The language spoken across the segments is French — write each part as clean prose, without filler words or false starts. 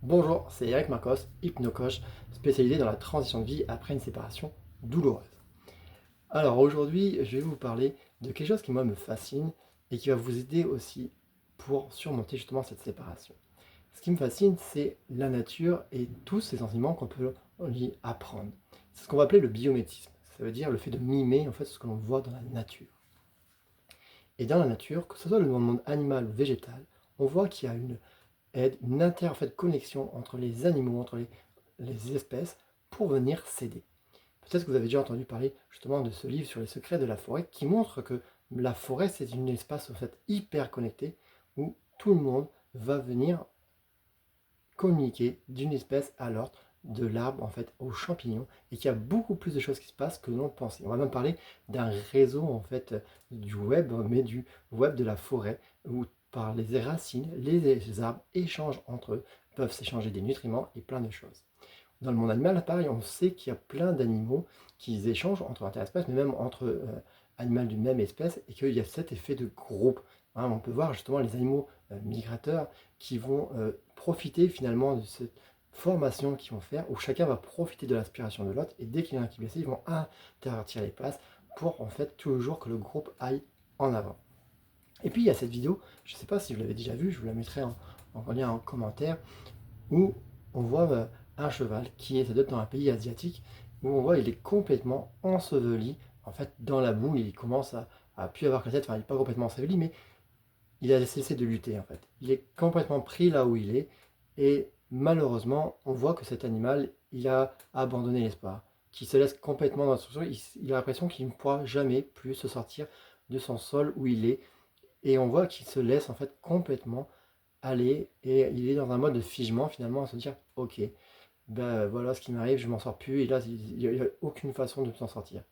Bonjour, c'est Eric Marcos, hypnocoach, spécialisé dans la transition de vie après une séparation douloureuse. Alors aujourd'hui, je vais vous parler de quelque chose qui moi me fascine et qui va vous aider aussi pour surmonter justement cette séparation. Ce qui me fascine, c'est la nature et tous ces enseignements qu'on peut y apprendre. C'est ce qu'on va appeler le biométisme. Ça veut dire le fait de mimer en fait ce que l'on voit dans la nature. Et dans la nature, que ce soit dans le monde animal ou végétal, on voit qu'il y a une aide, une connexion entre les animaux, entre les espèces, pour venir s'aider. Peut-être que vous avez déjà entendu parler justement de ce livre sur les secrets de la forêt, qui montre que la forêt, c'est un espace en fait hyper connecté, où tout le monde va venir communiquer d'une espèce à l'autre, de l'arbre en fait aux champignons, et qu'il y a beaucoup plus de choses qui se passent que l'on pensait. On va même parler d'un réseau en fait du web, mais du web de la forêt, où par les racines, les arbres échangent entre eux, peuvent s'échanger des nutriments et plein de choses. Dans le monde animal, pareil, on sait qu'il y a plein d'animaux qui échangent entre interespèces, mais même entre animaux d'une même espèce, et qu'il y a cet effet de groupe. Hein, on peut voir justement les animaux migrateurs qui vont profiter finalement de cette formation qu'ils vont faire, où chacun va profiter de l'aspiration de l'autre, et dès qu'il y en a un qui est blessé, ils vont intervertir les places pour en fait toujours que le groupe aille en avant. Et puis il y a cette vidéo, je ne sais pas si vous l'avez déjà vue, je vous la mettrai en lien en commentaire, où on voit un cheval qui est, ça doit être dans un pays asiatique, où on voit il est complètement enseveli en fait dans la boue, il commence à plus avoir que la tête, enfin il n'est pas complètement enseveli, mais il a cessé de lutter en fait. Il est complètement pris là où il est, et malheureusement, on voit que cet animal, il a abandonné l'espoir, qu'il se laisse complètement dans son sol, il a l'impression qu'il ne pourra jamais plus se sortir de son sol où il est, et on voit qu'il se laisse en fait complètement aller, et il est dans un mode de figement finalement, à se dire ok, ben voilà ce qui m'arrive, je m'en sors plus, et là il n'y a aucune façon de s'en sortir.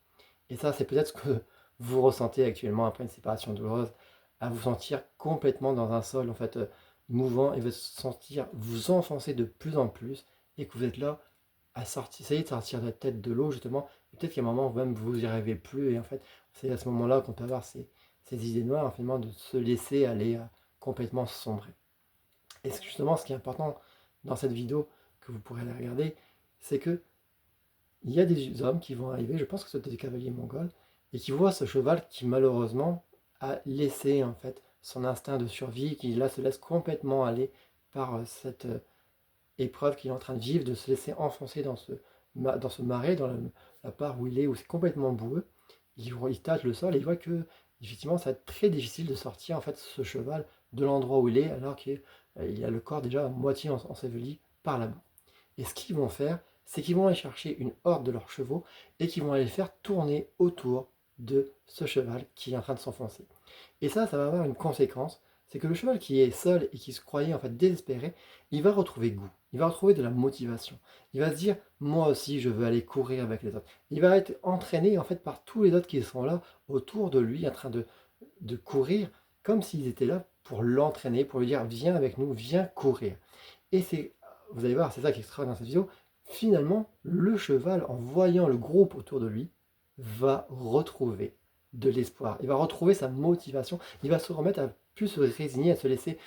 Et ça, c'est peut-être ce que vous ressentez actuellement après une séparation douloureuse, à vous sentir complètement dans un sol en fait mouvant, et vous sentir vous enfoncer de plus en plus, et que vous êtes là à sortir, essayer de sortir la tête de l'eau justement, et peut-être qu'à un moment même vous n'y arrivez plus, et en fait c'est à ce moment-là qu'on peut avoir ces idées noires, finalement, de se laisser aller complètement sombrer. Et justement, ce qui est important dans cette vidéo que vous pourrez aller regarder, c'est que il y a des hommes qui vont arriver, je pense que c'était des cavaliers mongols, et qui voient ce cheval qui malheureusement a laissé en fait son instinct de survie, qui là se laisse complètement aller par cette épreuve qu'il est en train de vivre, de se laisser enfoncer dans ce marais, dans la part où il est, où c'est complètement boueux. Il tâte le sol et il voit que effectivement ça va être très difficile de sortir en fait ce cheval de l'endroit où il est, alors qu'il a le corps déjà à moitié enseveli par la boue. Et ce qu'ils vont faire, c'est qu'ils vont aller chercher une horde de leurs chevaux, et qu'ils vont aller faire tourner autour de ce cheval qui est en train de s'enfoncer. Et ça va avoir une conséquence, c'est que le cheval qui est seul et qui se croyait en fait désespéré, il va retrouver goût, il va retrouver de la motivation. Il va se dire, moi aussi je veux aller courir avec les autres. Il va être entraîné en fait par tous les autres qui sont là autour de lui, en train de courir, comme s'ils étaient là pour l'entraîner, pour lui dire, viens avec nous, viens courir. Et c'est, vous allez voir, c'est ça qui est extraordinaire dans cette vidéo, finalement, le cheval, en voyant le groupe autour de lui, va retrouver de l'espoir. Il va retrouver sa motivation. Il va se remettre à plus se résigner, à se laisser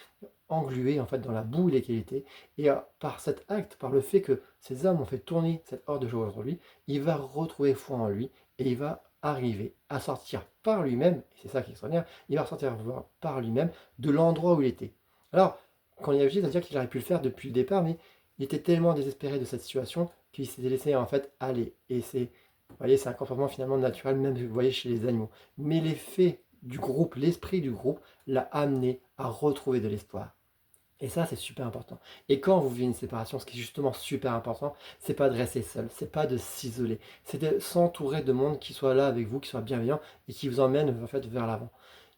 engluer en fait dans la boue où il était. Et par cet acte, par le fait que ces hommes ont fait tourner cette horde de joueurs sur lui, il va retrouver foi en lui, et il va arriver à sortir par lui-même, et c'est ça qui est extraordinaire, il va sortir par lui-même de l'endroit où il était. Alors, quand il y a réussi, c'est-à-dire qu'il aurait pu le faire depuis le départ, mais il était tellement désespéré de cette situation qu'il s'était laissé en fait aller. Et c'est, vous voyez, c'est un comportement finalement naturel, même vous voyez chez les animaux. Mais l'effet du groupe, l'esprit du groupe, l'a amené à retrouver de l'espoir. Et ça, c'est super important. Et quand vous vivez une séparation, ce qui est justement super important, c'est pas de rester seul, c'est pas de s'isoler, c'est de s'entourer de monde qui soit là avec vous, qui soit bienveillant et qui vous emmène en fait vers l'avant.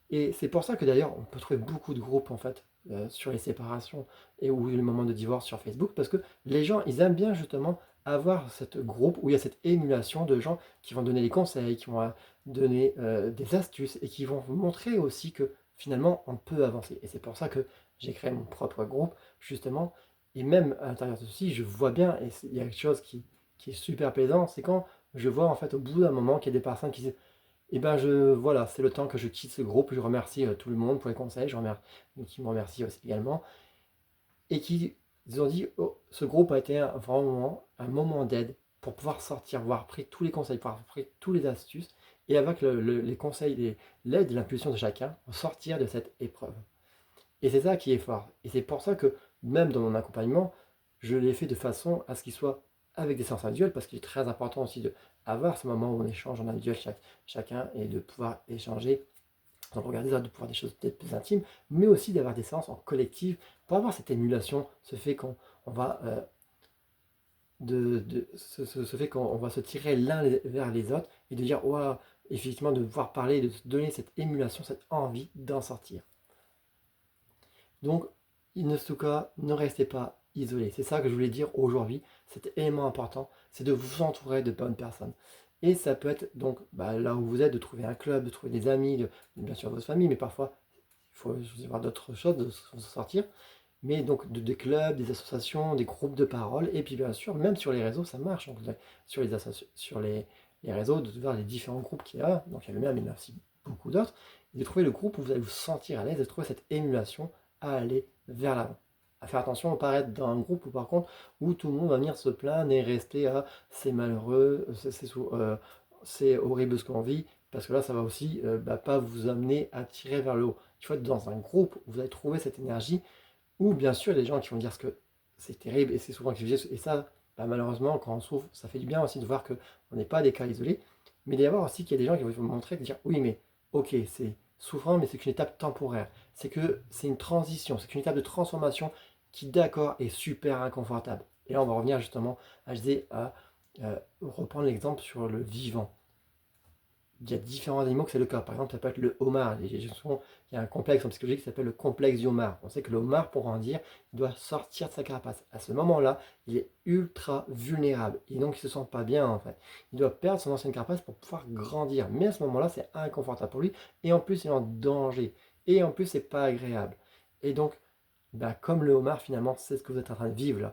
Et c'est pour ça que d'ailleurs, on peut trouver beaucoup de groupes en fait sur les séparations et ou le moment de divorce sur Facebook, parce que les gens, ils aiment bien justement avoir cette groupe où il y a cette émulation de gens qui vont donner des conseils, qui vont donner des astuces, et qui vont vous montrer aussi que finalement on peut avancer. Et c'est pour ça que j'ai créé mon propre groupe justement. Et même à l'intérieur de ceci, je vois bien, et il y a quelque chose qui est super plaisant, c'est quand je vois en fait au bout d'un moment qu'il y a des personnes qui disent, et ben voilà, c'est le temps que je quitte ce groupe. Je remercie tout le monde pour les conseils, qui me remercie aussi également, et qui Ils ont dit, oh, ce groupe a été vraiment un moment d'aide pour pouvoir sortir, avoir pris tous les conseils, pour avoir pris toutes les astuces, et avec les conseils, l'aide et l'impulsion de chacun, sortir de cette épreuve. Et c'est ça qui est fort. Et c'est pour ça que, même dans mon accompagnement, je l'ai fait de façon à ce qu'il soit avec des séances individuelles, parce qu'il est très important aussi d'avoir ce moment où on échange en individuel chacun et de pouvoir échanger, donc regarder ça, de pouvoir des choses peut-être plus intimes, mais aussi d'avoir des séances en collectif pour avoir cette émulation, ce fait qu'on va ce fait qu'on va se tirer l'un vers les autres et de dire waouh, effectivement de pouvoir parler, de se donner cette émulation, cette envie d'en sortir. Donc, in tout cas, ne restez pas isolés. C'est ça que je voulais dire aujourd'hui. Cet élément important, c'est de vous entourer de bonnes personnes. Et ça peut être donc là où vous êtes, de trouver un club, de trouver des amis, bien sûr votre famille, mais parfois il faut y avoir d'autres choses, de se sortir. Mais donc des clubs, des associations, des groupes de parole, et puis bien sûr, même sur les réseaux, ça marche. Donc, sur les réseaux, de voir les différents groupes qu'il y a, donc il y a le mien, mais il y en a aussi beaucoup d'autres, et de trouver le groupe où vous allez vous sentir à l'aise, de trouver cette émulation à aller vers l'avant. À faire attention à ne pas être dans un groupe où par contre, où tout le monde va venir se plaindre et rester à c'est malheureux, c'est horrible ce qu'on vit, parce que là, ça va aussi pas vous amener à tirer vers le haut. Il faut être dans un groupe où vous allez trouver cette énergie, ou bien sûr, les gens qui vont dire que c'est terrible, et c'est souvent que et ça, malheureusement, quand on souffre, ça fait du bien aussi de voir qu'on n'est pas des cas isolés, mais d'y avoir aussi qu'il y a des gens qui vont vous montrer, de dire oui, mais ok, c'est souffrant, mais c'est qu'une étape temporaire, c'est que c'est une transition, c'est une étape de transformation qui, d'accord, est super inconfortable. Et là, on va revenir justement à reprendre l'exemple sur le vivant. Il y a différents animaux que c'est le cas. Par exemple, ça peut être le homard. Il y a un complexe en psychologie qui s'appelle le complexe du homard. On sait que le homard, pour grandir, il doit sortir de sa carapace. À ce moment-là, il est ultra vulnérable. Et donc, il ne se sent pas bien, en fait. Il doit perdre son ancienne carapace pour pouvoir grandir. Mais à ce moment-là, c'est inconfortable pour lui. Et en plus, il est en danger. Et en plus, c'est pas agréable. Et donc, comme le homard, finalement, c'est ce que vous êtes en train de vivre là.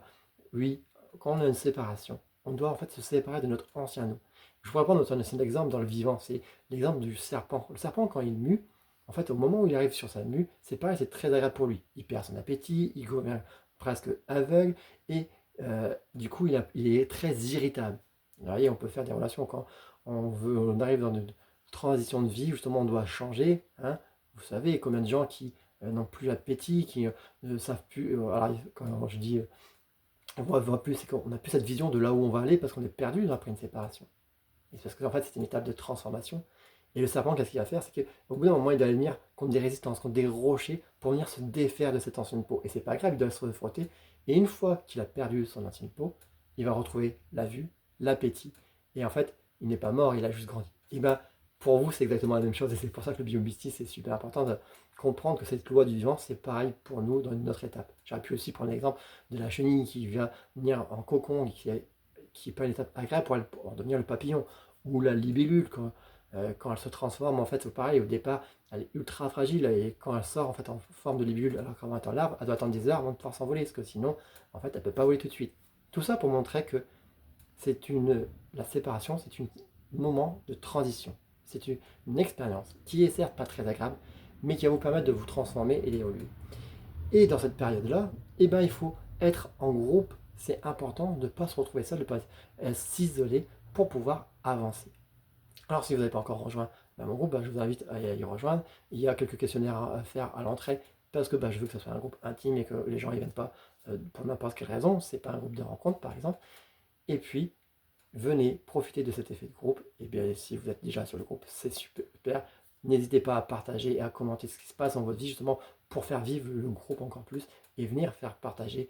Oui, quand on a une séparation, on doit en fait se séparer de notre ancien nous. Je pourrais prendre un exemple dans le vivant, c'est l'exemple du serpent. Le serpent, quand il mue, en fait, au moment où il arrive sur sa mue, c'est pareil, c'est très agréable pour lui. Il perd son appétit, il devient presque aveugle, et du coup, il est très irritable. Vous voyez, on peut faire des relations quand on arrive dans une transition de vie, justement, on doit changer. Hein. Vous savez, combien de gens qui n'ont plus d'appétit, qui ne savent plus. Alors, quand je dis on voit plus, c'est qu'on n'a plus cette vision de là où on va aller parce qu'on est perdu après une séparation. Et c'est parce qu'en fait, c'est une étape de transformation. Et le serpent, qu'est-ce qu'il va faire? C'est qu'au bout d'un moment, il doit venir contre des résistances, contre des rochers, pour venir se défaire de cette ancienne peau. Et c'est pas grave, il doit se frotter. Et une fois qu'il a perdu son ancienne peau, il va retrouver la vue, l'appétit. Et en fait, il n'est pas mort, il a juste grandi. Et pour vous, c'est exactement la même chose. Et c'est pour ça que le biomystique, c'est super important de comprendre que cette loi du vivant, c'est pareil pour nous dans une autre étape. J'aurais pu aussi prendre l'exemple de la chenille qui vient venir en cocon, qui n'est pas une étape agréable pour elle, pour devenir le papillon, ou la libellule, quand elle se transforme, en fait, c'est pareil, au départ, elle est ultra fragile, et quand elle sort en fait en forme de libellule, alors qu'elle va être en larve, elle doit attendre des heures avant de pouvoir s'envoler, parce que sinon, en fait, elle ne peut pas voler tout de suite. Tout ça pour montrer que la séparation, c'est un moment de transition. C'est une expérience qui est certes pas très agréable, mais qui va vous permettre de vous transformer et d'évoluer. Et dans cette période-là, il faut être en groupe. C'est important de ne pas se retrouver seul, de ne pas s'isoler pour pouvoir avancer. Alors si vous n'avez pas encore rejoint mon groupe, je vous invite à y rejoindre. Il y a quelques questionnaires à faire à l'entrée parce que je veux que ce soit un groupe intime et que les gens ne viennent pas pour n'importe quelle raison. Ce n'est pas un groupe de rencontre par exemple. Et puis, venez profiter de cet effet de groupe. Et bien si vous êtes déjà sur le groupe, c'est super. N'hésitez pas à partager et à commenter ce qui se passe dans votre vie justement pour faire vivre le groupe encore plus et venir faire partager,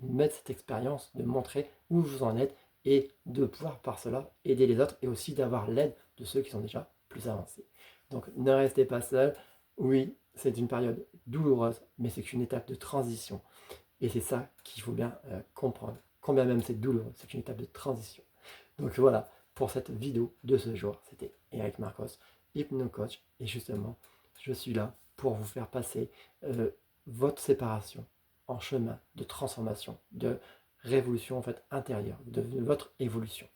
mettre cette expérience, de montrer où vous en êtes et de pouvoir par cela aider les autres et aussi d'avoir l'aide de ceux qui sont déjà plus avancés. Donc ne restez pas seul. Oui, c'est une période douloureuse, mais c'est une étape de transition. Et c'est ça qu'il faut bien comprendre. Combien même c'est douloureux, c'est une étape de transition. Donc voilà, pour cette vidéo de ce jour, c'était Eric Marcos, hypnocoach. Et justement, je suis là pour vous faire passer votre séparation en chemin de transformation, de révolution en fait intérieure, de votre évolution.